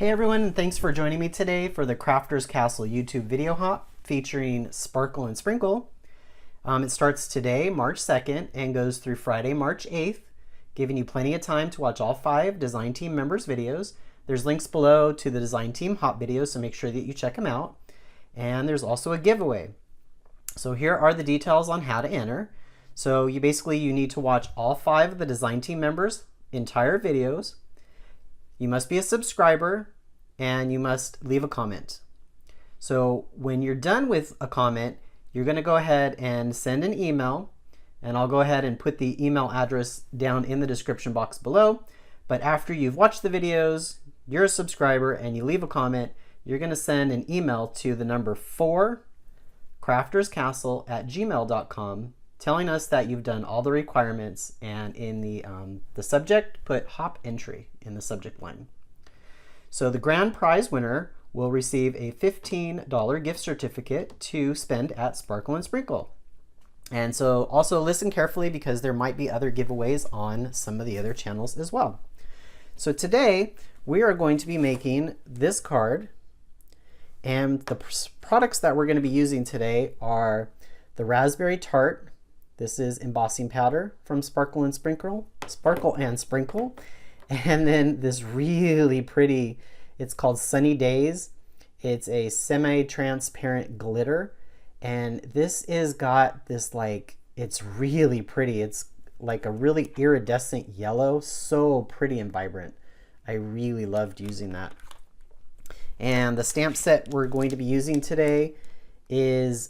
Hey everyone, and thanks for joining me today for the Crafter's Castle YouTube video hop featuring Sparkle and Sprinkle. It starts today, March 2nd, and goes through Friday, March 8th, giving you plenty of time to watch all 5 design team members' videos. There's links below to the design team hop videos, so make sure that you check them out. And there's also a giveaway. So here are the details on how to enter. So you need to watch all 5 of the design team members' entire videos. You must be a subscriber and you must leave a comment. So when you're done with a comment, you're going to go ahead and send an email, and I'll go ahead and put the email address down in the description box below. But after you've watched the videos, you're a subscriber, and you leave a comment, you're going to send an email to the number 4crafterscastle@gmail.com telling us that you've done all the requirements, and in the subject, put hop entry in the subject line. So the grand prize winner will receive a $15 gift certificate to spend at Sparkle and Sprinkle. And so also listen carefully, because there might be other giveaways on some of the other channels as well. So today we are going to be making this card, and the products that we're going to be using today are the raspberry tart. This is embossing powder from Sparkle and Sprinkle. And then this really pretty, it's called Sunny Days. It's a semi-transparent glitter. And this is got this, like, it's really pretty. It's like a really iridescent yellow, so pretty and vibrant. I really loved using that. And the stamp set we're going to be using today is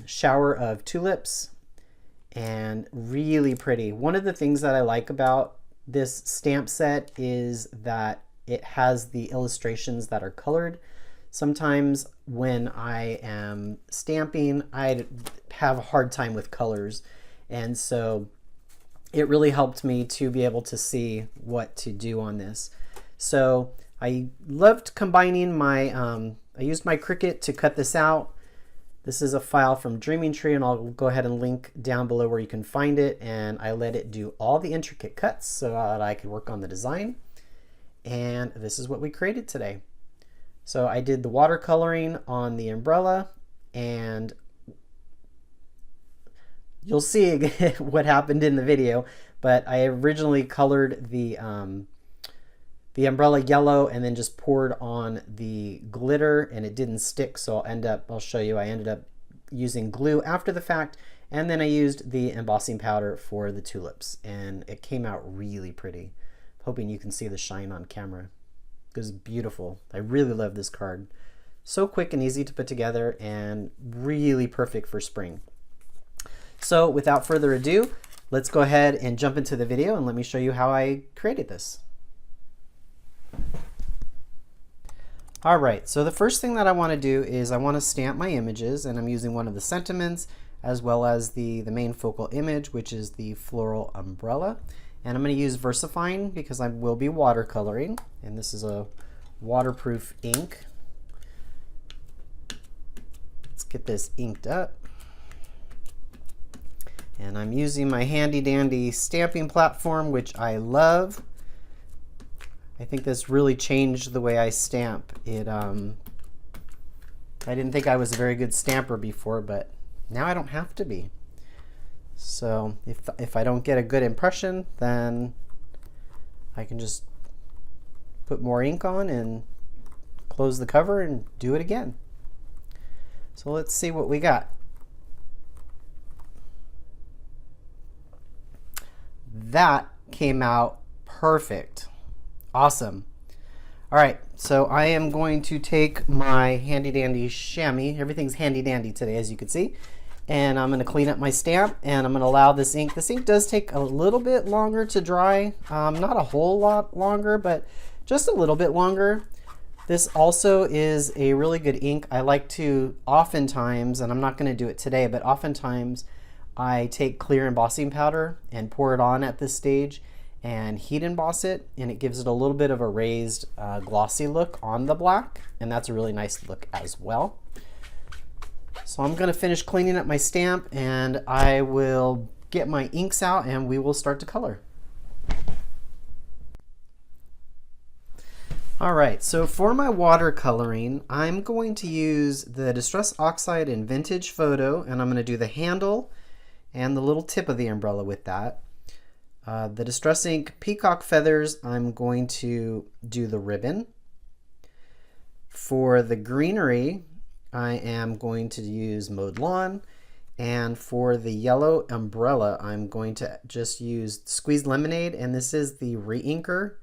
Shower of Tulips. And really pretty. One of the things that I like about this stamp set is that it has the illustrations that are colored. Sometimes when I am stamping, I have a hard time with colors, and so it really helped me to be able to see what to do on this. So I loved combining my, I used my Cricut to cut this out. This is a file from Dreaming Tree, and I'll go ahead and link down below where you can find it. And I let it do all the intricate cuts so that I could work on the design. And this is what we created today. So I did the watercoloring on the umbrella, and you'll see what happened in the video. But I originally colored the umbrella yellow and then just poured on the glitter, and it didn't stick, so I'll show you, I ended up using glue after the fact, and then I used the embossing powder for the tulips, and it came out really pretty. Hoping you can see the shine on camera. It was beautiful. I really love this card. So quick and easy to put together, and really perfect for spring. So without further ado, let's go ahead and jump into the video, and let me show you how I created this. Alright, so the first thing that I want to do is I want to stamp my images, and I'm using one of the sentiments as well as the main focal image, which is the floral umbrella. And I'm going to use VersaFine because I will be watercoloring, and this is a waterproof ink. Let's get this inked up. And I'm using my handy dandy stamping platform, which I love. I think this really changed the way I stamp. I didn't think I was a very good stamper before, but now I don't have to be. So if I don't get a good impression, then I can just put more ink on and close the cover and do it again. So let's see what we got. That came out perfect. Awesome. All right, so I am going to take my handy dandy chamois. Everything's handy dandy today, as you can see. And I'm going to clean up my stamp, and I'm going to allow this ink. This ink does take a little bit longer to dry. Not a whole lot longer, but just a little bit longer. This also is a really good ink. I like to oftentimes, and I'm not going to do it today, but oftentimes I take clear embossing powder and pour it on at this stage and heat emboss it, and it gives it a little bit of a raised glossy look on the black, and that's a really nice look as well. So I'm going to finish cleaning up my stamp, and I will get my inks out and we will start to color. All right, so for my watercoloring, I'm going to use the Distress Oxide in Vintage Photo, and I'm going to do the handle and the little tip of the umbrella with that. The Distress Ink Peacock Feathers, I'm going to do the ribbon. For the greenery, I am going to use Mowed Lawn. And for the yellow umbrella, I'm going to just use Squeezed Lemonade, and this is the re-inker.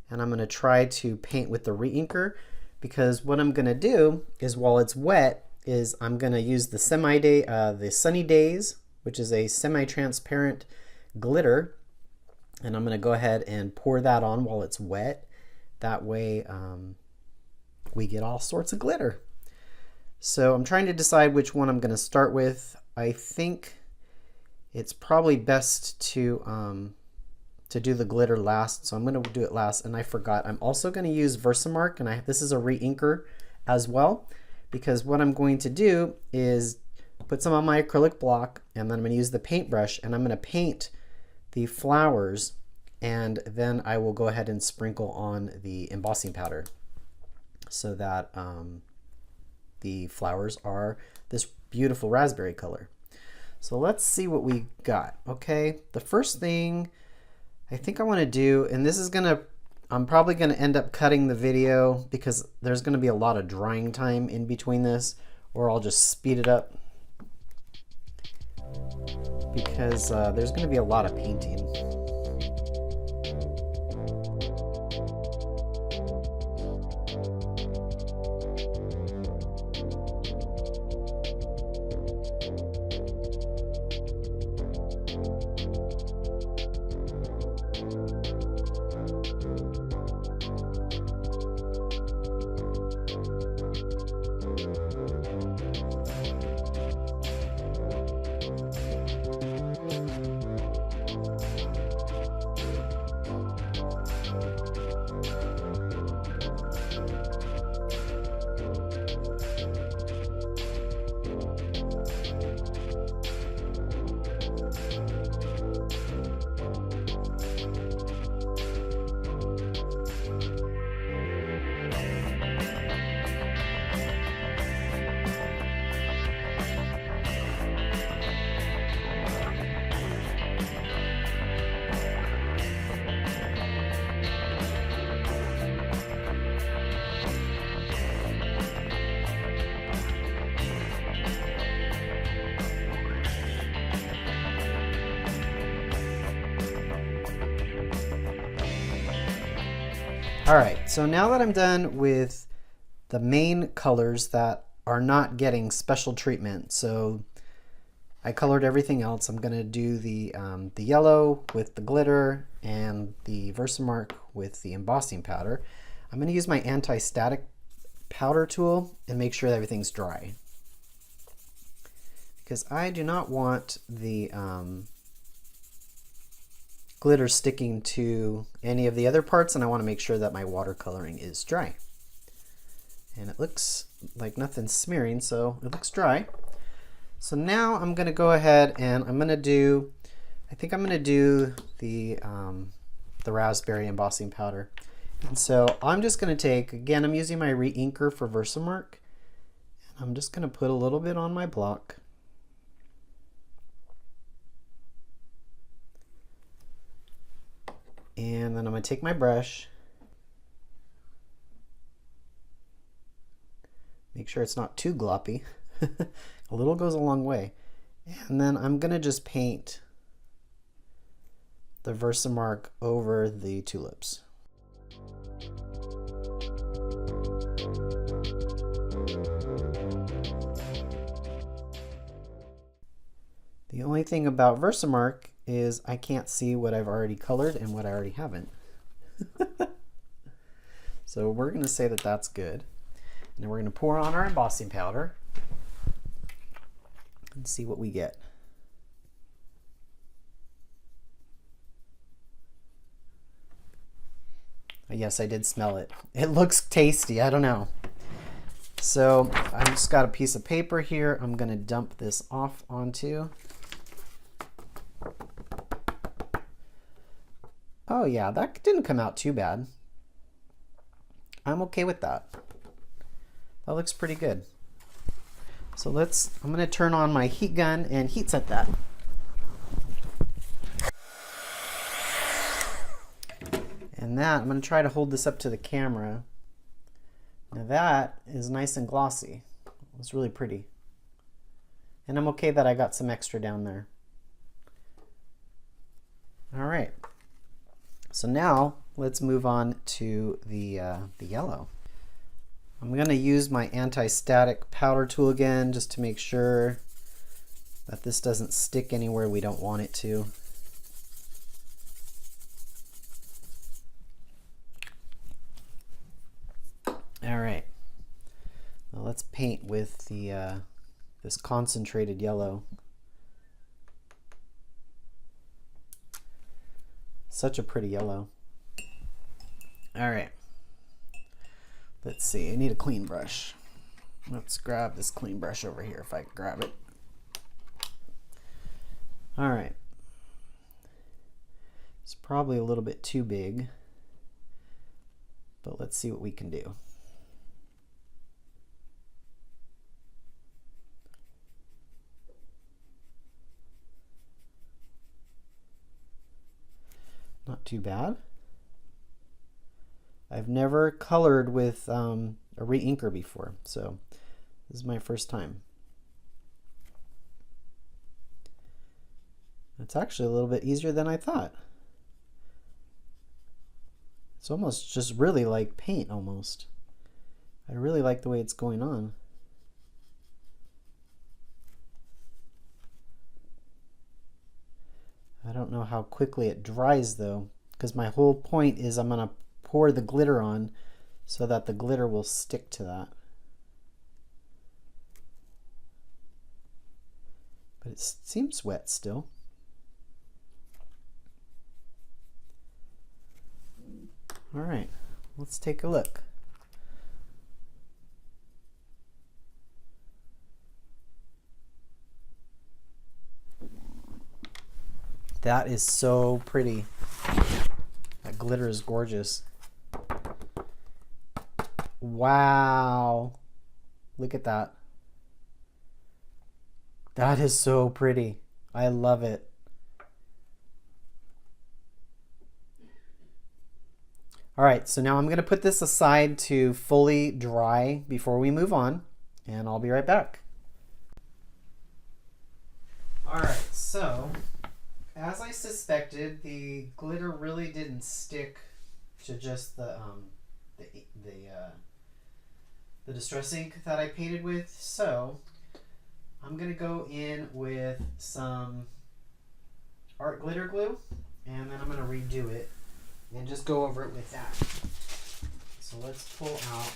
And I'm going to try to paint with the re-inker, because what I'm going to do is, while it's wet, is I'm going to use the Sunny Days, which is a semi-transparent glitter, and I'm going to go ahead and pour that on while it's wet. That way we get all sorts of glitter. So I'm trying to decide which one I'm going to start with. I think it's probably best to do the glitter last, so I'm going to do it last. And I forgot, I'm also going to use Versamark, and this is a re-inker as well, because what I'm going to do is put some on my acrylic block, and then I'm going to use the paintbrush, and I'm going to paint the flowers, and then I will go ahead and sprinkle on the embossing powder so that the flowers are this beautiful raspberry color. So let's see what we got. Okay, the first thing I think I want to do, and this is I'm probably gonna end up cutting the video because there's gonna be a lot of drying time in between this, or I'll just speed it up because there's gonna be a lot of painting. All right, so now that I'm done with the main colors that are not getting special treatment, so I colored everything else. I'm gonna do the yellow with the glitter and the Versamark with the embossing powder. I'm gonna use my anti-static powder tool and make sure that everything's dry, because I do not want the glitter sticking to any of the other parts, and I want to make sure that my watercoloring is dry. And it looks like nothing's smearing, so it looks dry. So now I'm going to go ahead and I'm going to do, I think I'm going to do the raspberry embossing powder. And so I'm just going to take, again, I'm using my re-inker for Versamark, and I'm just going to put a little bit on my block. And then I'm going to take my brush, make sure it's not too gloppy. A little goes a long way. And then I'm going to just paint the Versamark over the tulips. The only thing about Versamark is I can't see what I've already colored and what I already haven't. So we're going to say that that's good. And then we're going to pour on our embossing powder and see what we get. Yes, I did smell it. It looks tasty. I don't know. So I just got a piece of paper here. I'm going to dump this off onto. Oh yeah, that didn't come out too bad. I'm okay with that. That looks pretty good. So I'm gonna turn on my heat gun and heat set that. And that, I'm gonna try to hold this up to the camera. Now that is nice and glossy. It's really pretty. And I'm okay that I got some extra down there. All right. So now let's move on to the yellow. I'm gonna use my anti-static powder tool again just to make sure that this doesn't stick anywhere we don't want it to. All right, now let's paint with the this concentrated yellow. Such a pretty yellow. All right, let's see, I need a clean brush. Let's grab this clean brush over here if I can grab it. All right, it's probably a little bit too big, but let's see what we can do. Not too bad. I've never colored with a re-inker before, so this is my first time. It's actually a little bit easier than I thought. It's almost just really like paint almost. I really like the way it's going on. I don't know how quickly it dries though, because my whole point is I'm gonna pour the glitter on so that the glitter will stick to that. But it seems wet still. All right, let's take a look. That is so pretty. That glitter is gorgeous. Wow. Look at that. That is so pretty. I love it. All right, so now I'm going to put this aside to fully dry before we move on, and I'll be right back. All right, so as I suspected, the glitter really didn't stick to just the distress ink that I painted with. So I'm gonna go in with some art glitter glue, and then I'm gonna redo it and just go over it with that. So let's pull out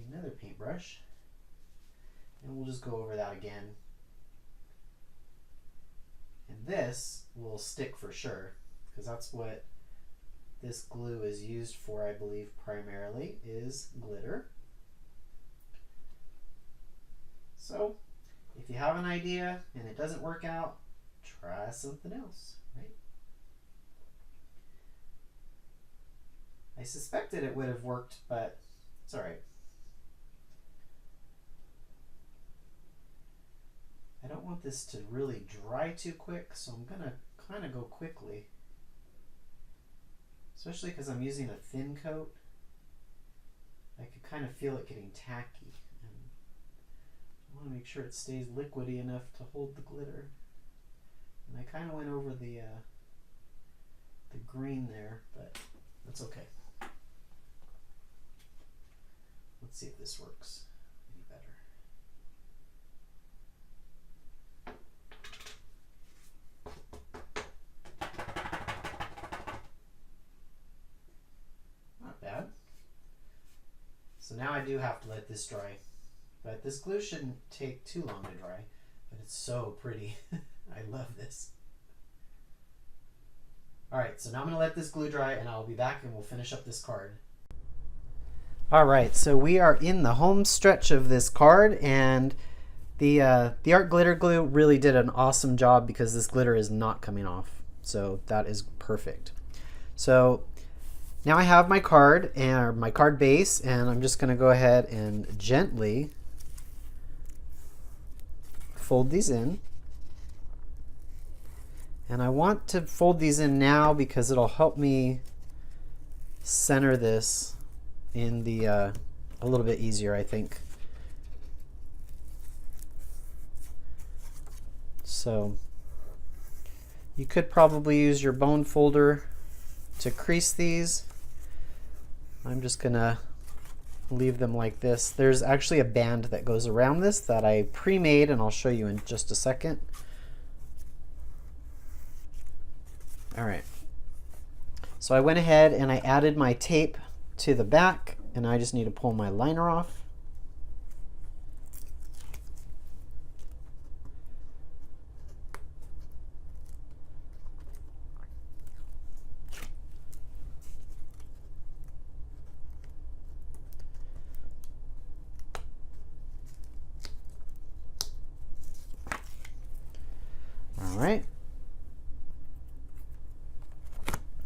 another paintbrush, and we'll just go over that again. And this will stick for sure, because that's what this glue is used for, I believe, primarily, is glitter. So if you have an idea and it doesn't work out, try something else, right? I suspected it would have worked, but it's all right. I don't want this to really dry too quick, so I'm gonna kind of go quickly. Especially because I'm using a thin coat. I could kind of feel it getting tacky. And I want to make sure it stays liquidy enough to hold the glitter. And I kind of went over the green there, but that's okay. Let's see if this works any better. So now I do have to let this dry, but this glue shouldn't take too long to dry, but it's so pretty. I love this. All right, so now I'm gonna let this glue dry and I'll be back and we'll finish up this card. All right, so we are in the home stretch of this card, and the art glitter glue really did an awesome job because this glitter is not coming off. So that is perfect. So now I have my card and my card base, and I'm just going to go ahead and gently fold these in. And I want to fold these in now because it'll help me center this in the a little bit easier, I think. So you could probably use your bone folder to crease these. I'm just gonna leave them like this. There's actually a band that goes around this that I pre-made, and I'll show you in just a second. All right, so I went ahead and I added my tape to the back, and I just need to pull my liner off. All right.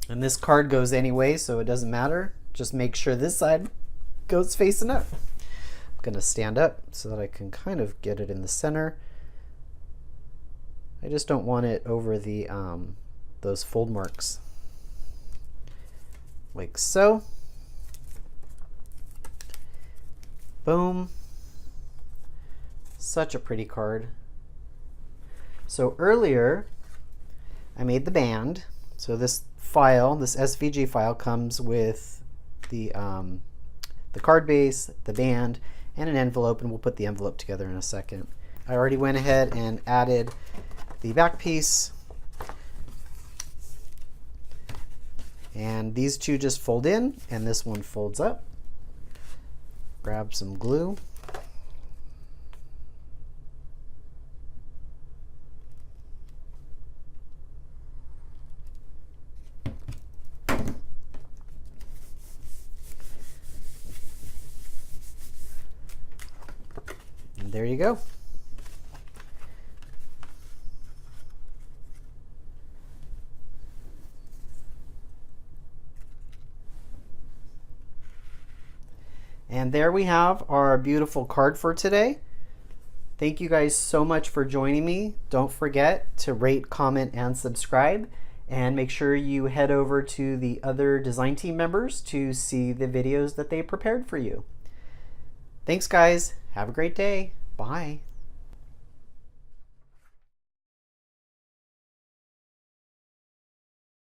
And this card goes anyway, so it doesn't matter. Just make sure this side goes facing up. I'm gonna stand up so that I can kind of get it in the center. I just don't want it over the those fold marks. Like so. Boom. Such a pretty card. So earlier, I made the band. So this file, this SVG file, comes with the card base, the band, and an envelope, and we'll put the envelope together in a second. I already went ahead and added the back piece, and these two just fold in, and this one folds up. Grab some glue. And there you go. And there we have our beautiful card for today. Thank you guys so much for joining me. Don't forget to rate, comment, and subscribe. And make sure you head over to the other design team members to see the videos that they prepared for you. Thanks, guys. Have a great day. Bye.